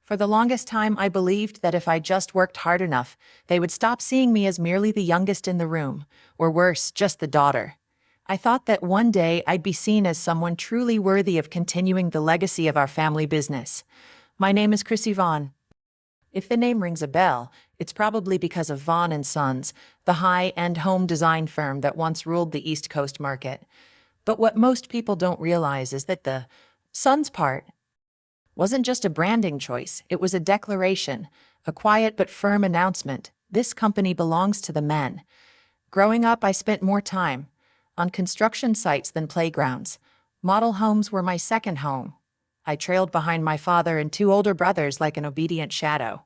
For the longest time, I believed that if I just worked hard enough, they would stop seeing me as merely the youngest in the room, or worse, just the daughter. I thought that one day I'd be seen as someone truly worthy of continuing the legacy of our family business. My name is Chrissy Vaughn. If the name rings a bell, it's probably because of Vaughn and Sons, the high-end home design firm that once ruled the East Coast market. But what most people don't realize is that the Sons part wasn't just a branding choice, it was a declaration, a quiet but firm announcement. This company belongs to the men. Growing up, I spent more time on construction sites than playgrounds. Model homes were my second home. I trailed behind my father and two older brothers like an obedient shadow.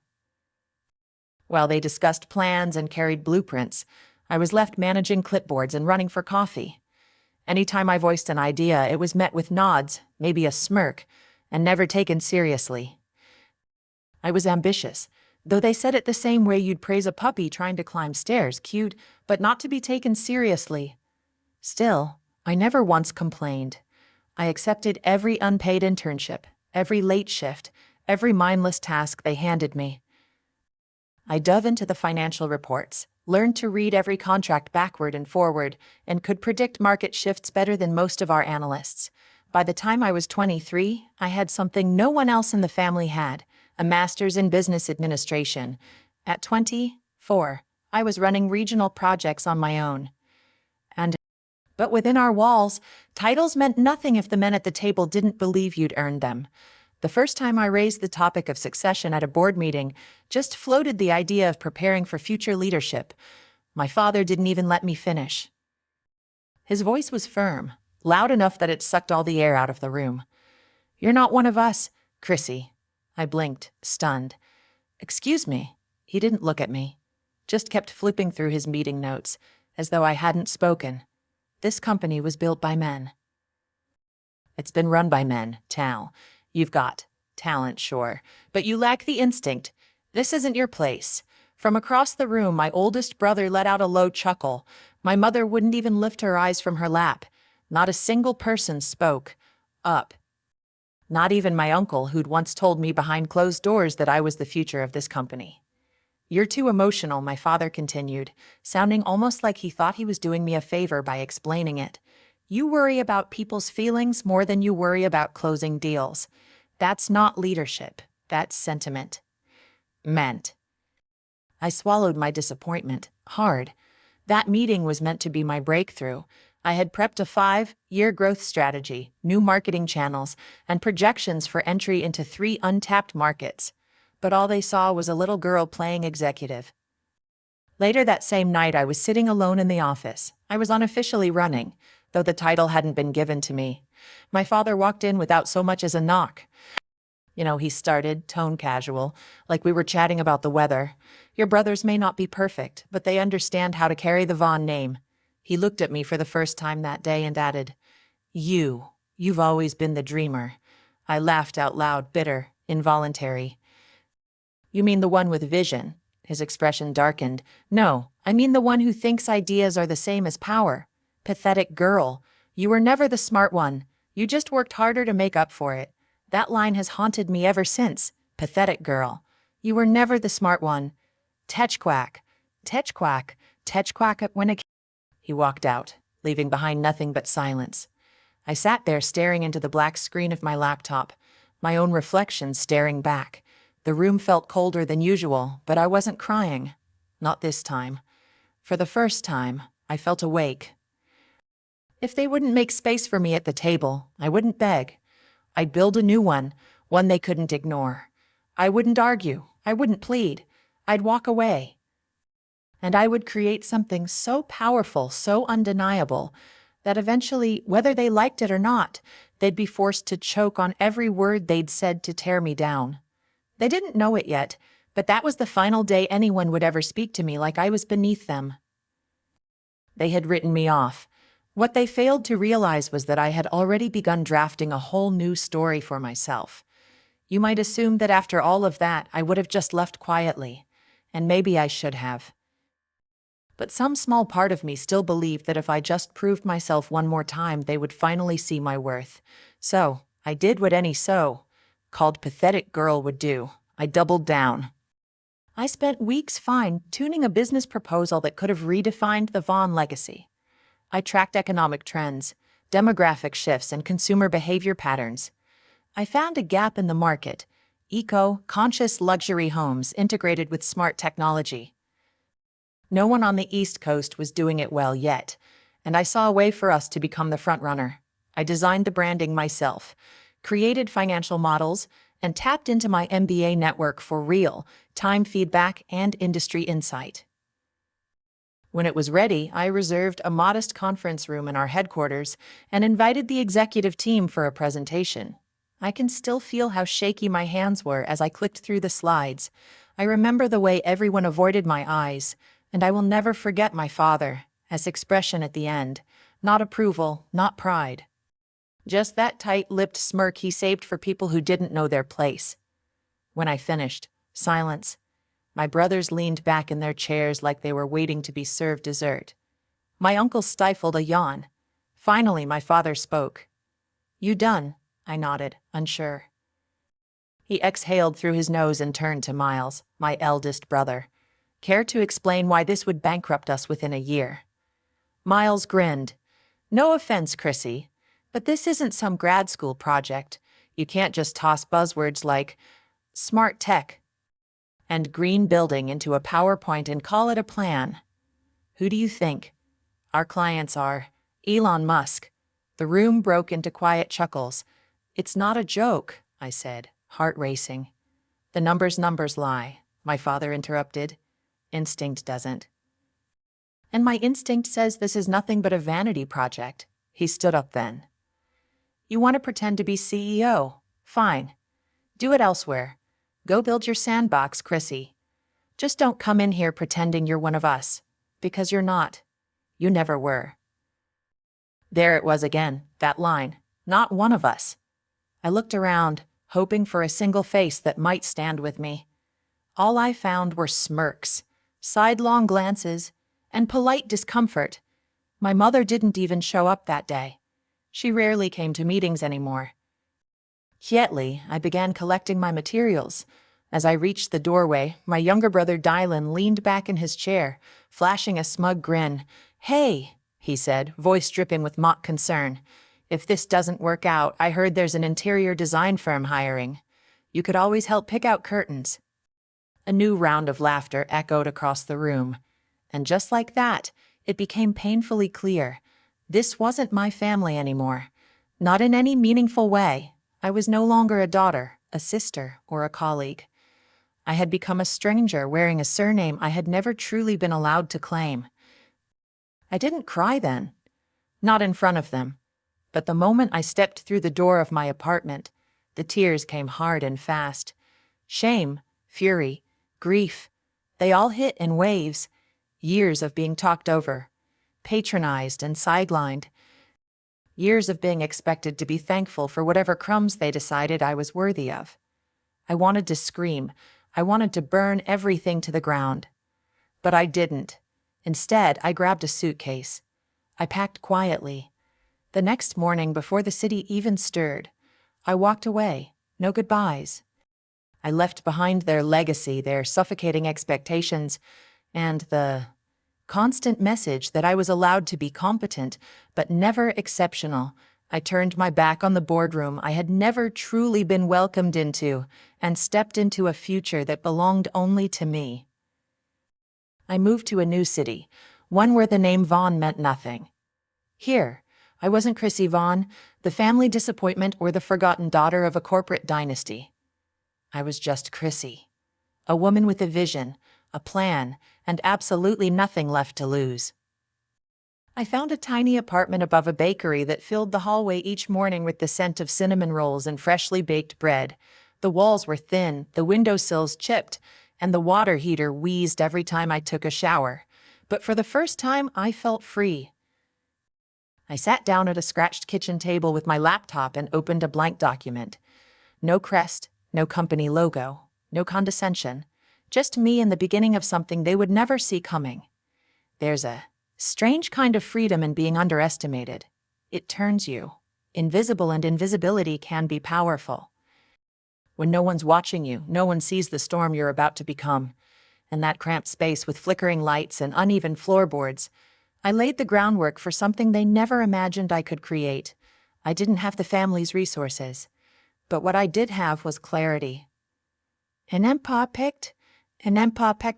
While they discussed plans and carried blueprints, I was left managing clipboards and running for coffee. Anytime I voiced an idea, it was met with nods, maybe a smirk, and never taken seriously. I was ambitious, though they said it the same way you'd praise a puppy trying to climb stairs, cute, but not to be taken seriously. Still, I never once complained. I accepted every unpaid internship, every late shift, every mindless task they handed me. I dove into the financial reports, learned to read every contract backward and forward, and could predict market shifts better than most of our analysts. By the time I was 23, I had something no one else in the family had, a master's in business administration. At 24, I was running regional projects on my own. But within our walls, titles meant nothing if the men at the table didn't believe you'd earned them. The first time I raised the topic of succession at a board meeting, just floated the idea of preparing for future leadership. My father didn't even let me finish. His voice was firm, loud enough that it sucked all the air out of the room. "You're not one of us, Chrissy." I blinked, stunned. "Excuse me." He didn't look at me, just kept flipping through his meeting notes, as though I hadn't spoken. This company was built by men. It's been run by men, Tal. You've got talent, sure, but you lack the instinct. This isn't your place. From across the room, my oldest brother let out a low chuckle. My mother wouldn't even lift her eyes from her lap. Not a single person spoke up. Not even my uncle, who'd once told me behind closed doors that I was the future of this company. "You're too emotional," my father continued, sounding almost like he thought he was doing me a favor by explaining it. "You worry about people's feelings more than you worry about closing deals. That's not leadership. That's sentiment." Meant. I swallowed my disappointment hard. That meeting was meant to be my breakthrough. I had prepped a 5-year growth strategy, new marketing channels, and projections for entry into 3 untapped markets. But all they saw was a little girl playing executive. Later that same night, I was sitting alone in the office. I was unofficially running, though the title hadn't been given to me. My father walked in without so much as a knock. He started, tone casual, like we were chatting about the weather. "Your brothers may not be perfect, but they understand how to carry the Vaughn name." He looked at me for the first time that day and added, You've always been the dreamer." I laughed out loud, bitter, involuntary. "You mean the one with vision?" His expression darkened. "No, I mean the one who thinks ideas are the same as power. Pathetic girl. You were never the smart one. You just worked harder to make up for it." That line has haunted me ever since. Pathetic girl. You were never the smart one. Tetchquack. Tetchquack. Tetchquack when a... He walked out, leaving behind nothing but silence. I sat there staring into the black screen of my laptop, my own reflection staring back. The room felt colder than usual, but I wasn't crying. Not this time. For the first time, I felt awake. If they wouldn't make space for me at the table, I wouldn't beg. I'd build a new one they couldn't ignore. I wouldn't argue. I wouldn't plead. I'd walk away. And I would create something so powerful, so undeniable, that eventually, whether they liked it or not, they'd be forced to choke on every word they'd said to tear me down. They didn't know it yet, but that was the final day anyone would ever speak to me like I was beneath them. They had written me off. What they failed to realize was that I had already begun drafting a whole new story for myself. You might assume that after all of that, I would have just left quietly, and maybe I should have. But some small part of me still believed that if I just proved myself one more time, they would finally see my worth. So, I did what any so-called pathetic girl would do. I doubled down. I spent weeks fine-tuning a business proposal that could have redefined the Vaughn legacy. I tracked economic trends, demographic shifts, and consumer behavior patterns. I found a gap in the market: eco-conscious luxury homes integrated with smart technology. No one on the East Coast was doing it well yet, and I saw a way for us to become the frontrunner. I designed the branding myself, created financial models, and tapped into my MBA network for real-time feedback and industry insight. When it was ready, I reserved a modest conference room in our headquarters and invited the executive team for a presentation. I can still feel how shaky my hands were as I clicked through the slides. I remember the way everyone avoided my eyes, and I will never forget my father's expression at the end. Not approval, not pride. Just that tight-lipped smirk he saved for people who didn't know their place. When I finished, silence. My brothers leaned back in their chairs like they were waiting to be served dessert. My uncle stifled a yawn. Finally, my father spoke. "You done?" I nodded, unsure. He exhaled through his nose and turned to Miles, my eldest brother. "Care to explain why this would bankrupt us within a year?" Miles grinned. "No offense, Chrissy, but this isn't some grad school project. You can't just toss buzzwords like smart tech and green building into a PowerPoint and call it a plan. Who do you think our clients are? Elon Musk." The room broke into quiet chuckles. "It's not a joke," I said, heart racing. "The numbers lie," my father interrupted. "Instinct doesn't." "And my instinct says this is nothing but a vanity project." He stood up then. "You want to pretend to be CEO? Fine. Do it elsewhere. Go build your sandbox, Chrissy. Just don't come in here pretending you're one of us, because you're not. You never were." There it was again, that line, "not one of us." I looked around, hoping for a single face that might stand with me. All I found were smirks, sidelong glances, and polite discomfort. My mother didn't even show up that day. She rarely came to meetings anymore. Quietly, I began collecting my materials. As I reached the doorway, my younger brother Dylan leaned back in his chair, flashing a smug grin. "Hey," he said, voice dripping with mock concern. "If this doesn't work out, I heard there's an interior design firm hiring. You could always help pick out curtains." A new round of laughter echoed across the room. And just like that, it became painfully clear. This wasn't my family anymore. Not in any meaningful way. I was no longer a daughter, a sister, or a colleague. I had become a stranger wearing a surname I had never truly been allowed to claim. I didn't cry then. Not in front of them. But the moment I stepped through the door of my apartment, the tears came hard and fast. Shame, fury, grief. They all hit in waves. Years of being talked over, patronized and sidelined. Years of being expected to be thankful for whatever crumbs they decided I was worthy of. I wanted to scream. I wanted to burn everything to the ground. But I didn't. Instead, I grabbed a suitcase. I packed quietly. The next morning, before the city even stirred, I walked away. No goodbyes. I left behind their legacy, their suffocating expectations, and the constant message that I was allowed to be competent, but never exceptional. I turned my back on the boardroom I had never truly been welcomed into and stepped into a future that belonged only to me. I moved to a new city, one where the name Vaughn meant nothing. Here, I wasn't Chrissy Vaughn, the family disappointment or the forgotten daughter of a corporate dynasty. I was just Chrissy, a woman with a vision, a plan, and absolutely nothing left to lose. I found a tiny apartment above a bakery that filled the hallway each morning with the scent of cinnamon rolls and freshly baked bread. The walls were thin, the windowsills chipped, and the water heater wheezed every time I took a shower. But for the first time, I felt free. I sat down at a scratched kitchen table with my laptop and opened a blank document. No crest, no company logo, no condescension. Just me in the beginning of something they would never see coming. There's a strange kind of freedom in being underestimated. It turns you invisible, and invisibility can be powerful. when no one's watching you, no one sees the storm you're about to become. In that cramped space with flickering lights and uneven floorboards, I laid the groundwork for something they never imagined I could create. I didn't have the family's resources, but what I did have was clarity. An empire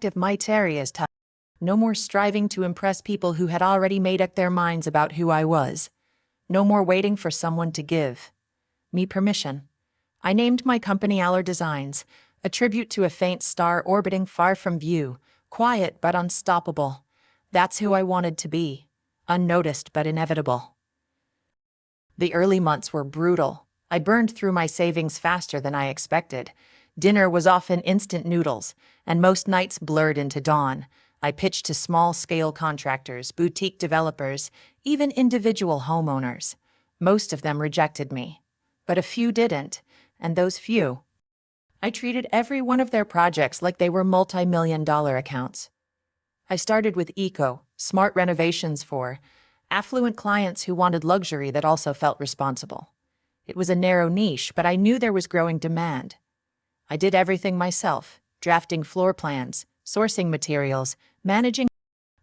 of my areas. No more striving to impress people who had already made up their minds about who I was. No more waiting for someone to give me permission. I named my company Aller Designs, a tribute to a faint star orbiting far from view, quiet but unstoppable. That's who I wanted to be, unnoticed but inevitable. The early months were brutal. I burned through my savings faster than I expected. Dinner was often instant noodles, and most nights blurred into dawn. I pitched to small-scale contractors, boutique developers, even individual homeowners. Most of them rejected me, but a few didn't, and those few, I treated every one of their projects like they were multi-million-dollar accounts. I started with smart renovations for affluent clients who wanted luxury that also felt responsible. It was a narrow niche, but I knew there was growing demand. I did everything myself, drafting floor plans, sourcing materials, managing.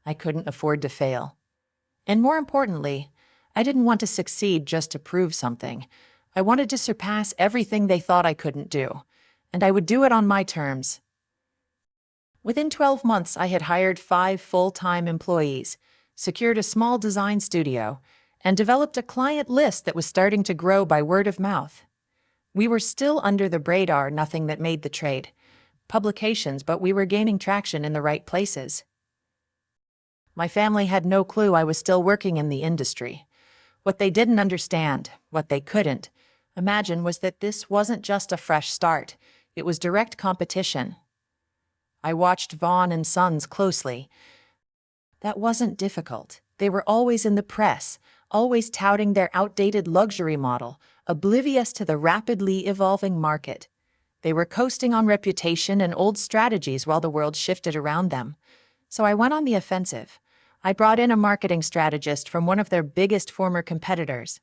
I couldn't afford to fail. And more importantly, I didn't want to succeed just to prove something. I wanted to surpass everything they thought I couldn't do, and I would do it on my terms. Within 12 months, I had hired 5 full-time employees, secured a small design studio, and developed a client list that was starting to grow by word of mouth. We were still under the radar, nothing that made the trade publications, but we were gaining traction in the right places. My family had no clue I was still working in the industry. What they didn't understand, what they couldn't imagine, was that this wasn't just a fresh start. It was direct competition. I watched Vaughan and Sons closely. That wasn't difficult. They were always in the press, always touting their outdated luxury model, oblivious to the rapidly evolving market. They were coasting on reputation and old strategies while the world shifted around them. So I went on the offensive. I brought in a marketing strategist from one of their biggest former competitors.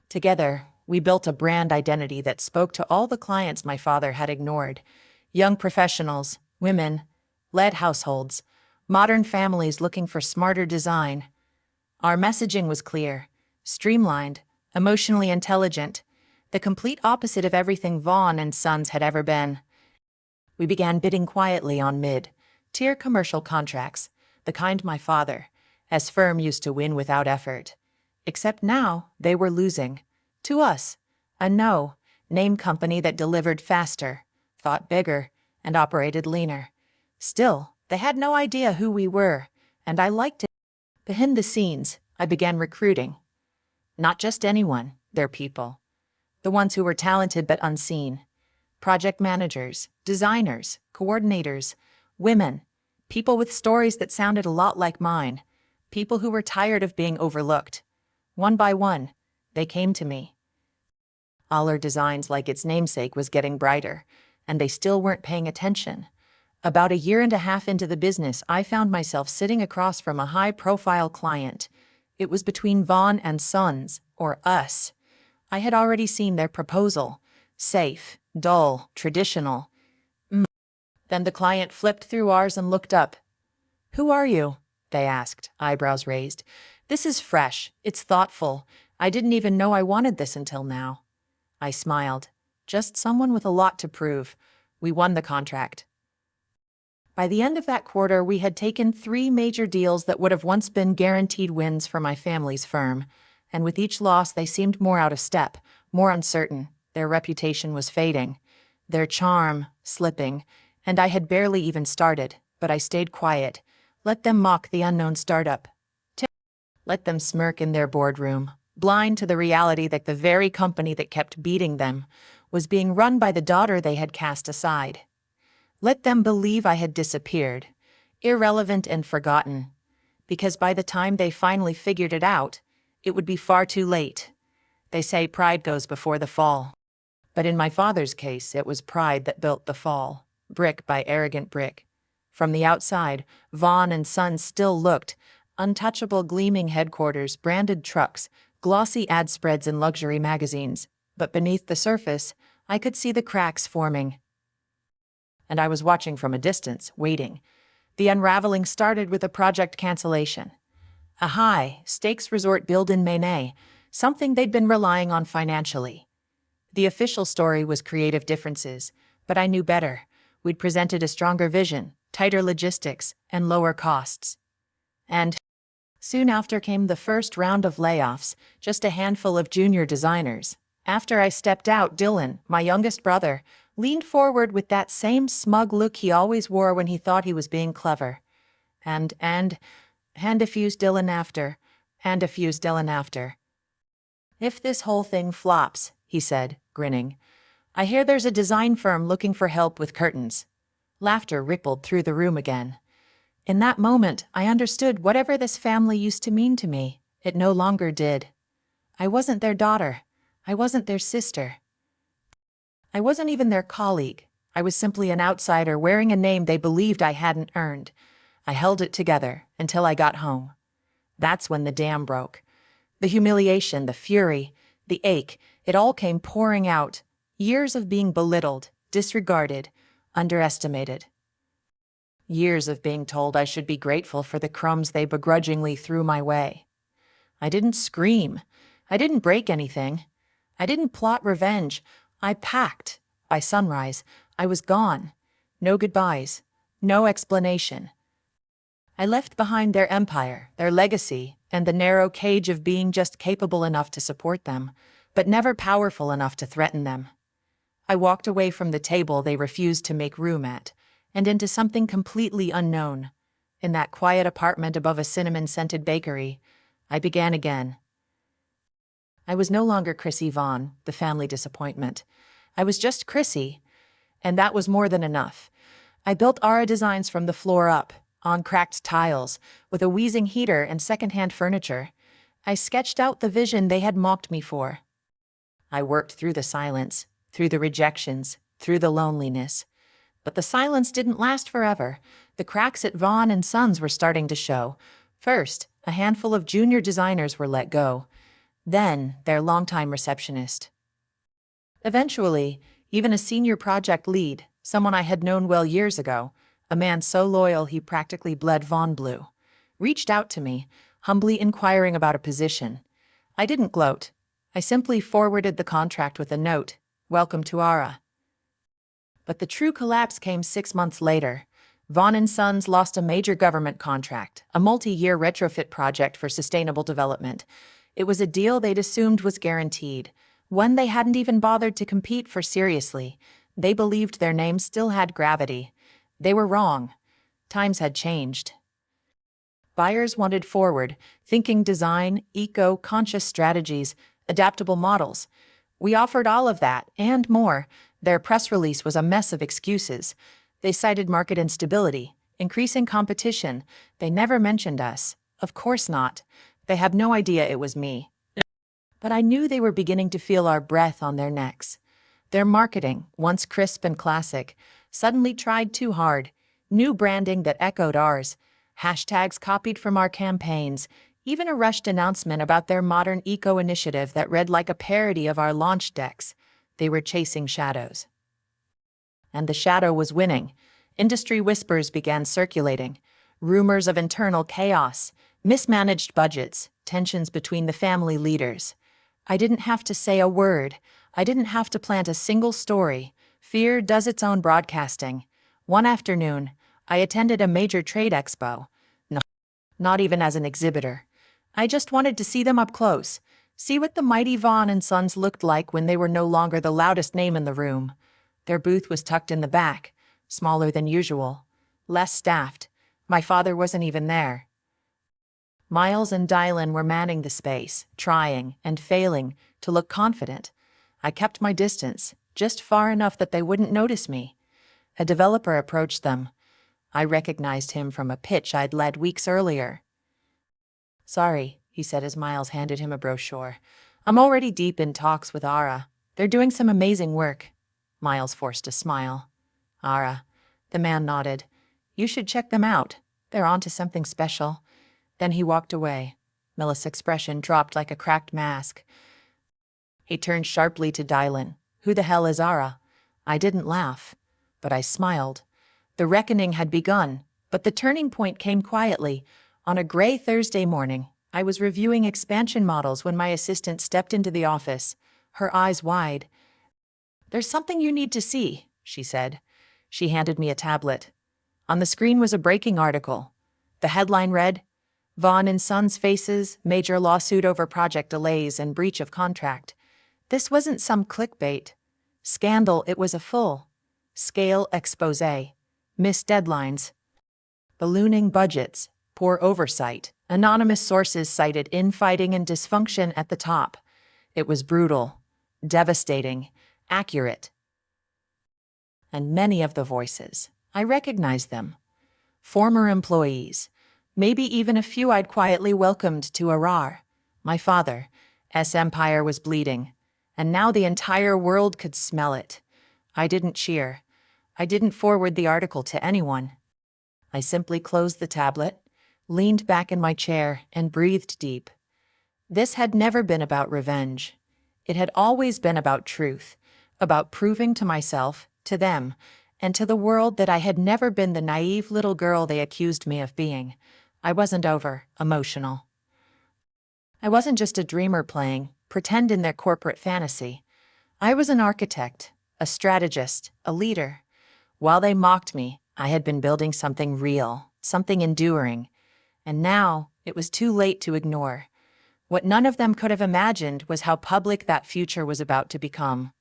Together, we built a brand identity that spoke to all the clients my father had ignored: young professionals, women, led households, modern families looking for smarter design. Our messaging was clear, streamlined, emotionally intelligent, the complete opposite of everything Vaughan and Sons had ever been. We began bidding quietly on mid-tier commercial contracts, the kind my father, as firm, used to win without effort. Except now, they were losing. To us, a no-name company that delivered faster, thought bigger, and operated leaner. Still, they had no idea who we were, and I liked it. Behind the scenes, I began recruiting. Not just anyone, their people. The ones who were talented but unseen. Project managers, designers, coordinators, women, people with stories that sounded a lot like mine, people who were tired of being overlooked. One by one, they came to me. Aller Designs, like its namesake, was getting brighter, and they still weren't paying attention. About a year and a half into the business, I found myself sitting across from a high-profile client. It was between Vaughan and Sons, or us. I had already seen their proposal. Safe, dull, traditional. Then the client flipped through ours and looked up. "Who are you?" they asked, eyebrows raised. "This is fresh. It's thoughtful. I didn't even know I wanted this until now." I smiled. Just someone with a lot to prove. We won the contract. By the end of that quarter, we had taken 3 major deals that would have once been guaranteed wins for my family's firm. And with each loss, they seemed more out of step, more uncertain. Their reputation was fading, their charm slipping, and I had barely even started, but I stayed quiet. Let them mock the unknown startup. Let them smirk in their boardroom, blind to the reality that the very company that kept beating them was being run by the daughter they had cast aside. Let them believe I had disappeared, irrelevant and forgotten, because by the time they finally figured it out, it would be far too late. They say pride goes before the fall. But in my father's case, it was pride that built the fall, brick by arrogant brick. From the outside, Vaughan and Sons still looked untouchable, gleaming headquarters, branded trucks, glossy ad spreads in luxury magazines. But beneath the surface, I could see the cracks forming, and I was watching from a distance, waiting. The unraveling started with a project cancellation. A high-stakes resort build in Maine, something they'd been relying on financially. The official story was creative differences, but I knew better. We'd presented a stronger vision, tighter logistics, and lower costs. And soon after came the first round of layoffs, just a handful of junior designers. After I stepped out, Dylan, my youngest brother, leaned forward with that same smug look he always wore when he thought he was being clever. And diffused Dylan after. If this whole thing flops, he said, grinning, I hear there's a design firm looking for help with curtains. Laughter rippled through the room again. In that moment, I understood whatever this family used to mean to me, it no longer did. I wasn't their daughter. I wasn't their sister. I wasn't even their colleague. I was simply an outsider wearing a name they believed I hadn't earned. I held it together until I got home. That's when the dam broke. The humiliation, the fury, the ache, it all came pouring out. Years of being belittled, disregarded, underestimated. Years of being told I should be grateful for the crumbs they begrudgingly threw my way. I didn't scream. I didn't break anything. I didn't plot revenge. I packed. By sunrise, I was gone. No goodbyes. No explanation. I left behind their empire, their legacy, and the narrow cage of being just capable enough to support them, but never powerful enough to threaten them. I walked away from the table they refused to make room at, and into something completely unknown. In that quiet apartment above a cinnamon-scented bakery, I began again. I was no longer Chrissy Vaughn, the family disappointment. I was just Chrissy, and that was more than enough. I built Aura designs from the floor up, on cracked tiles, with a wheezing heater and second-hand furniture. I sketched out the vision they had mocked me for. I worked through the silence, through the rejections, through the loneliness. But the silence didn't last forever. The cracks at Vaughn and Sons were starting to show. First, a handful of junior designers were let go. Then, their longtime receptionist. Eventually, even a senior project lead, someone I had known well years ago, a man so loyal he practically bled Vaughn blue, reached out to me, humbly inquiring about a position. I didn't gloat. I simply forwarded the contract with a note, "Welcome to Aura." But the true collapse came 6 months later. Vaughn and Sons lost a major government contract, a multi-year retrofit project for sustainable development. It was a deal they'd assumed was guaranteed, one they hadn't even bothered to compete for seriously. They believed their name still had gravity. They were wrong. Times had changed. Buyers wanted forward, thinking design, eco-conscious strategies, adaptable models. We offered all of that, and more. Their press release was a mess of excuses. They cited market instability, increasing competition. They never mentioned us. Of course not. They had no idea it was me. But I knew they were beginning to feel our breath on their necks. Their marketing, once crisp and classic, suddenly tried too hard. New branding that echoed ours. Hashtags copied from our campaigns. Even a rushed announcement about their modern eco-initiative that read like a parody of our launch decks. They were chasing shadows. And the shadow was winning. Industry whispers began circulating. Rumors of internal chaos, mismanaged budgets, tensions between the family leaders. I didn't have to say a word. I didn't have to plant a single story. Fear does its own broadcasting. One afternoon, I attended a major trade expo. No, not even as an exhibitor. I just wanted to see them up close. See what the mighty Vaughn and Sons looked like when they were no longer the loudest name in the room. Their booth was tucked in the back, smaller than usual, less staffed. My father wasn't even there. Miles and Dylan were manning the space, trying and failing to look confident. I kept my distance, just far enough that they wouldn't notice me. A developer approached them. I recognized him from a pitch I'd led weeks earlier. "Sorry," he said as Miles handed him a brochure. "I'm already deep in talks with Aura. They're doing some amazing work." Miles forced a smile. "Aura." The man nodded. "You should check them out. They're onto something special." Then he walked away. Millis' expression dropped like a cracked mask. He turned sharply to Dylan, Who the hell is Ara? I didn't laugh, but I smiled. The reckoning had begun, but the turning point came quietly. On a gray Thursday morning, I was reviewing expansion models when my assistant stepped into the office, her eyes wide. "There's something you need to see," she said. She handed me a tablet. On the screen was a breaking article. The headline read, "Vaughn and Sons faces major lawsuit over project delays and breach of contract." This wasn't some clickbait scandal, it was a full-scale exposé. Missed deadlines, ballooning budgets, poor oversight. Anonymous sources cited infighting and dysfunction at the top. It was brutal, devastating, accurate. And many of the voices, I recognized them. Former employees, maybe even a few I'd quietly welcomed to Arar. My father's empire was bleeding, and now the entire world could smell it. I didn't cheer. I didn't forward the article to anyone. I simply closed the tablet, leaned back in my chair, and breathed deep. This had never been about revenge. It had always been about truth, about proving to myself, to them, and to the world that I had never been the naive little girl they accused me of being. I wasn't over-emotional. I wasn't just a dreamer playing pretend in their corporate fantasy. I was an architect, a strategist, a leader. While they mocked me, I had been building something real, something enduring. And now, it was too late to ignore. What none of them could have imagined was how public that future was about to become.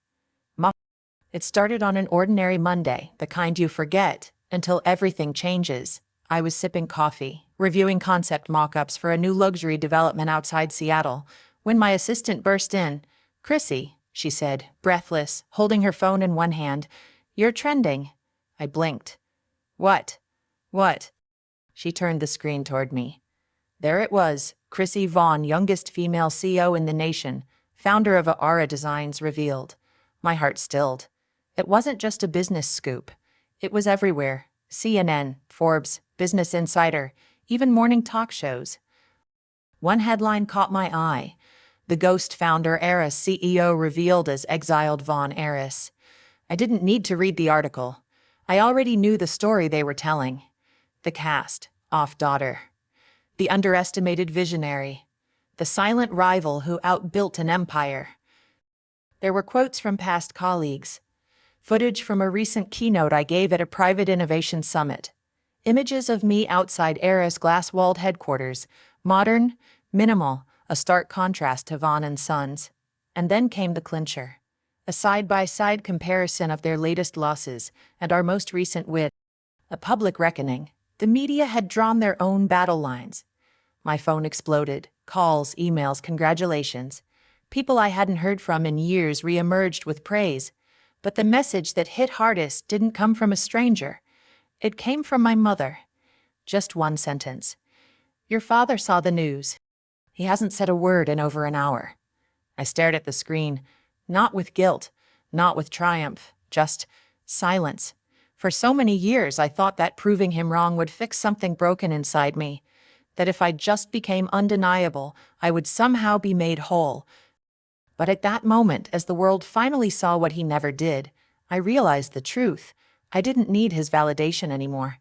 It started on an ordinary Monday, the kind you forget, until everything changes. I was sipping coffee, reviewing concept mock-ups for a new luxury development outside Seattle, when my assistant burst in. "Chrissy," she said, breathless, holding her phone in one hand, "you're trending." I blinked. What? What?" She turned the screen toward me. There it was, Chrissy Vaughn, youngest female CEO in the nation, founder of Ara Designs, revealed. My heart stilled. It wasn't just a business scoop. It was everywhere. CNN, Forbes, Business Insider, even morning talk shows. One headline caught my eye. The ghost founder Ara CEO revealed as exiled Vaughn heiress. I didn't need to read the article. I already knew the story they were telling. The cast-off daughter. The underestimated visionary. The silent rival who outbuilt an empire. There were quotes from past colleagues. Footage from a recent keynote I gave at a private innovation summit. Images of me outside Ara's glass-walled headquarters. Modern, minimal, a stark contrast to Vaughn and Sons. And then came the clincher. A side-by-side comparison of their latest losses and our most recent win. A public reckoning. The media had drawn their own battle lines. My phone exploded. Calls, emails, congratulations. People I hadn't heard from in years re-emerged with praise. But the message that hit hardest didn't come from a stranger. It came from my mother. Just one sentence. "Your father saw the news. He hasn't said a word in over an hour." I stared at the screen. Not with guilt, not with triumph, just silence. For so many years, I thought that proving him wrong would fix something broken inside me, that if I just became undeniable, I would somehow be made whole. But at that moment, as the world finally saw what he never did, I realized the truth. I didn't need his validation anymore.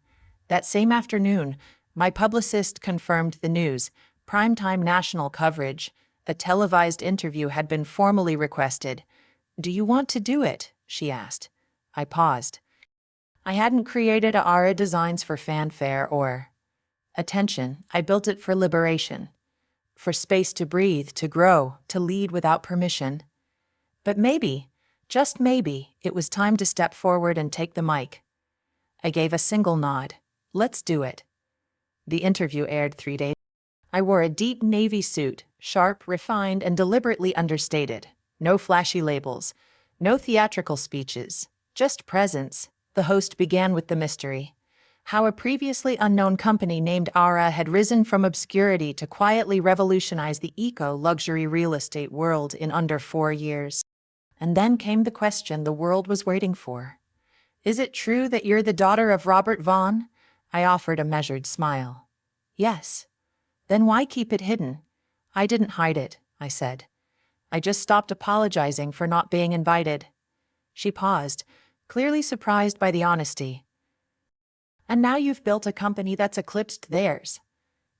That same afternoon, my publicist confirmed the news, primetime national coverage. A televised interview had been formally requested. "Do you want to do it?" she asked. I paused. I hadn't created Ara Designs for fanfare or attention. I built it for liberation, for space to breathe, to grow, to lead without permission. But maybe, just maybe, it was time to step forward and take the mic. I gave a single nod. Let's do it. The interview aired 3 days. I wore a deep navy suit, sharp, refined, and deliberately understated. No flashy labels, no theatrical speeches, just presence. The host began with the mystery. How a previously unknown company named Ara had risen from obscurity to quietly revolutionize the eco-luxury real estate world in under 4 years. And then came the question the world was waiting for. "Is it true that you're the daughter of Robert Vaughn?" I offered a measured smile. "Yes." "Then why keep it hidden?" "I didn't hide it," I said. "I just stopped apologizing for not being invited." She paused, clearly surprised by the honesty. And now you've built a company that's eclipsed theirs.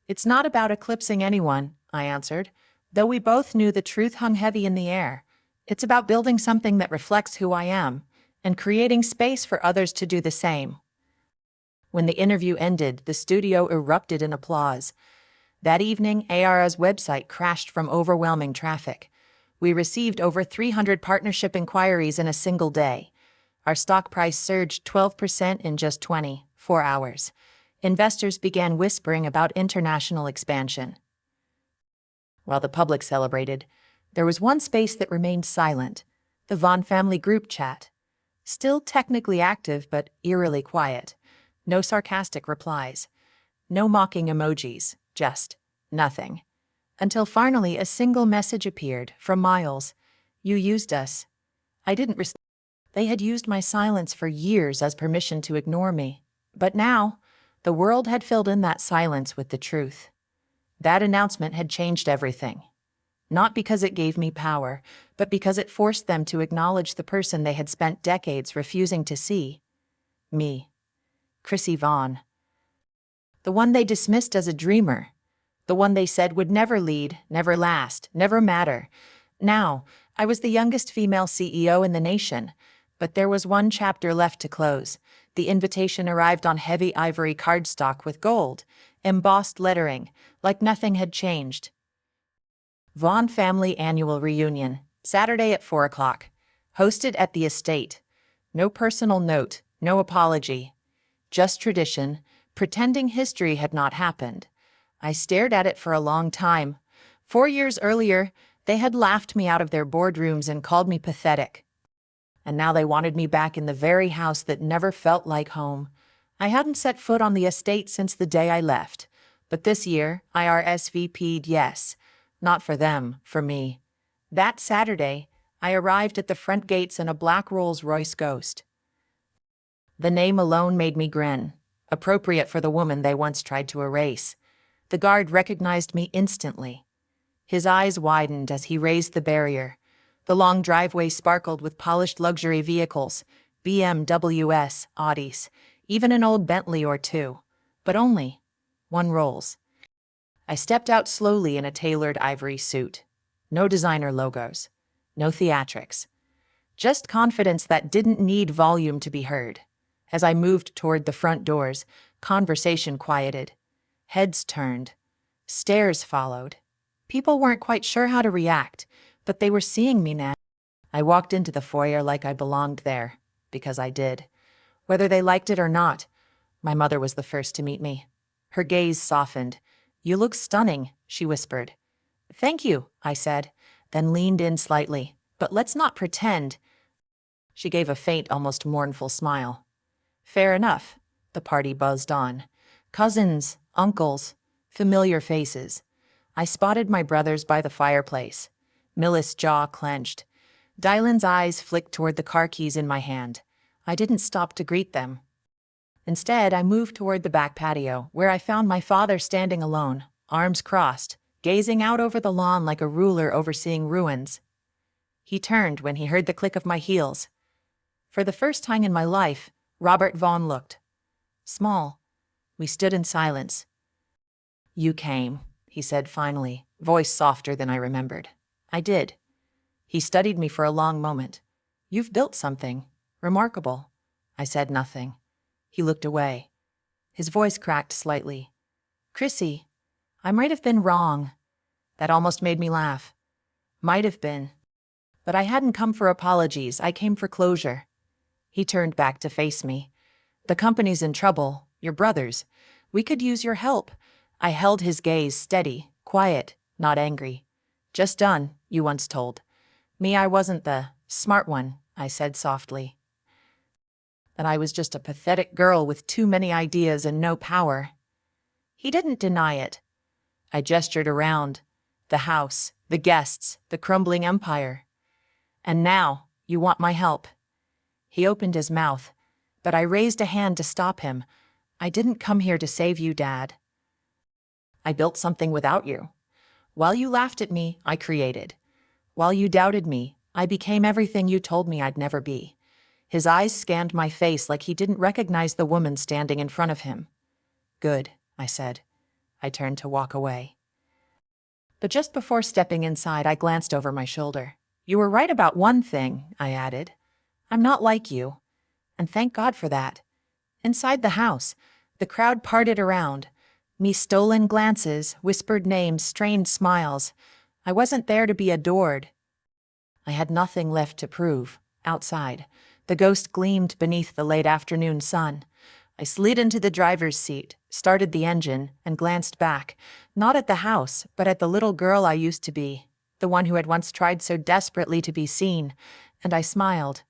It's not about eclipsing anyone, I answered, though we both knew the truth hung heavy in the air. It's about building something that reflects who I am, and creating space for others to do the same. When the interview ended, the studio erupted in applause. That evening, ARA's website crashed from overwhelming traffic. We received over 300 partnership inquiries in a single day. Our stock price surged 12% in just 24 hours. Investors began whispering about international expansion. While the public celebrated, there was one space that remained silent, the Vaughn family group chat. Still technically active, but eerily quiet. No sarcastic replies. No mocking emojis, just nothing. Until finally a single message appeared from Miles. You used us. I didn't respond. They had used my silence for years as permission to ignore me. But now, the world had filled in that silence with the truth. That announcement had changed everything. Not because it gave me power, but because it forced them to acknowledge the person they had spent decades refusing to see. Me. Chrissy Vaughn. The one they dismissed as a dreamer. The one they said would never lead, never last, never matter. Now, I was the youngest female CEO in the nation, but there was one chapter left to close. The invitation arrived on heavy ivory cardstock with gold, embossed lettering, like nothing had changed. Vaughn Family Annual Reunion, Saturday at 4 o'clock. Hosted at the estate. No personal note, no apology. Just tradition, pretending history had not happened. I stared at it for a long time. 4 years earlier, they had laughed me out of their boardrooms and called me pathetic. And now they wanted me back in the very house that never felt like home. I hadn't set foot on the estate since the day I left. But this year, I RSVP'd yes. Not for them, for me. That Saturday, I arrived at the front gates in a black Rolls-Royce Ghost. The name alone made me grin, appropriate for the woman they once tried to erase. The guard recognized me instantly. His eyes widened as he raised the barrier. The long driveway sparkled with polished luxury vehicles, BMWs, Audis, even an old Bentley or two. But only one Rolls. I stepped out slowly in a tailored ivory suit. No designer logos. No theatrics. Just confidence that didn't need volume to be heard. As I moved toward the front doors, conversation quieted. Heads turned. Stares followed. People weren't quite sure how to react, but they were seeing me now. I walked into the foyer like I belonged there, because I did. Whether they liked it or not, my mother was the first to meet me. Her gaze softened. You look stunning, she whispered. Thank you, I said, then leaned in slightly. But let's not pretend. She gave a faint, almost mournful smile. Fair enough, the party buzzed on. Cousins, uncles, familiar faces. I spotted my brothers by the fireplace. Millis' jaw clenched. Dylan's eyes flicked toward the car keys in my hand. I didn't stop to greet them. Instead, I moved toward the back patio, where I found my father standing alone, arms crossed, gazing out over the lawn like a ruler overseeing ruins. He turned when he heard the click of my heels. For the first time in my life, Robert Vaughn looked small. We stood in silence. You came, he said finally, voice softer than I remembered. I did. He studied me for a long moment. You've built something remarkable. I said nothing. He looked away. His voice cracked slightly. Chrissy, I might have been wrong. That almost made me laugh. Might have been. But I hadn't come for apologies, I came for closure. He turned back to face me. The company's in trouble, your brothers. We could use your help. I held his gaze steady, quiet, not angry. Just done, you once told. Me, I wasn't the smart one, I said softly. That I was just a pathetic girl with too many ideas and no power. He didn't deny it. I gestured around. The house, the guests, the crumbling empire. And now, you want my help. He opened his mouth, but I raised a hand to stop him. I didn't come here to save you, Dad. I built something without you. While you laughed at me, I created. While you doubted me, I became everything you told me I'd never be. His eyes scanned my face like he didn't recognize the woman standing in front of him. "Good," I said. I turned to walk away. But just before stepping inside, I glanced over my shoulder. "You were right about one thing," I added. "I'm not like you. And thank God for that." Inside the house, the crowd parted around. Me stolen glances, whispered names, strained smiles. I wasn't there to be adored. I had nothing left to prove. Outside, the ghost gleamed beneath the late afternoon sun. I slid into the driver's seat, started the engine, and glanced back, not at the house, but at the little girl I used to be, the one who had once tried so desperately to be seen, and I smiled.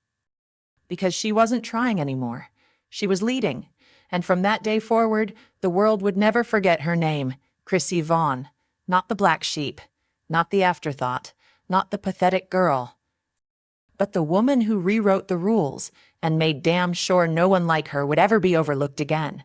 Because she wasn't trying anymore. She was leading, and from that day forward, the world would never forget her name, Chrissy Vaughn. Not the black sheep, not the afterthought, not the pathetic girl, but the woman who rewrote the rules and made damn sure no one like her would ever be overlooked again.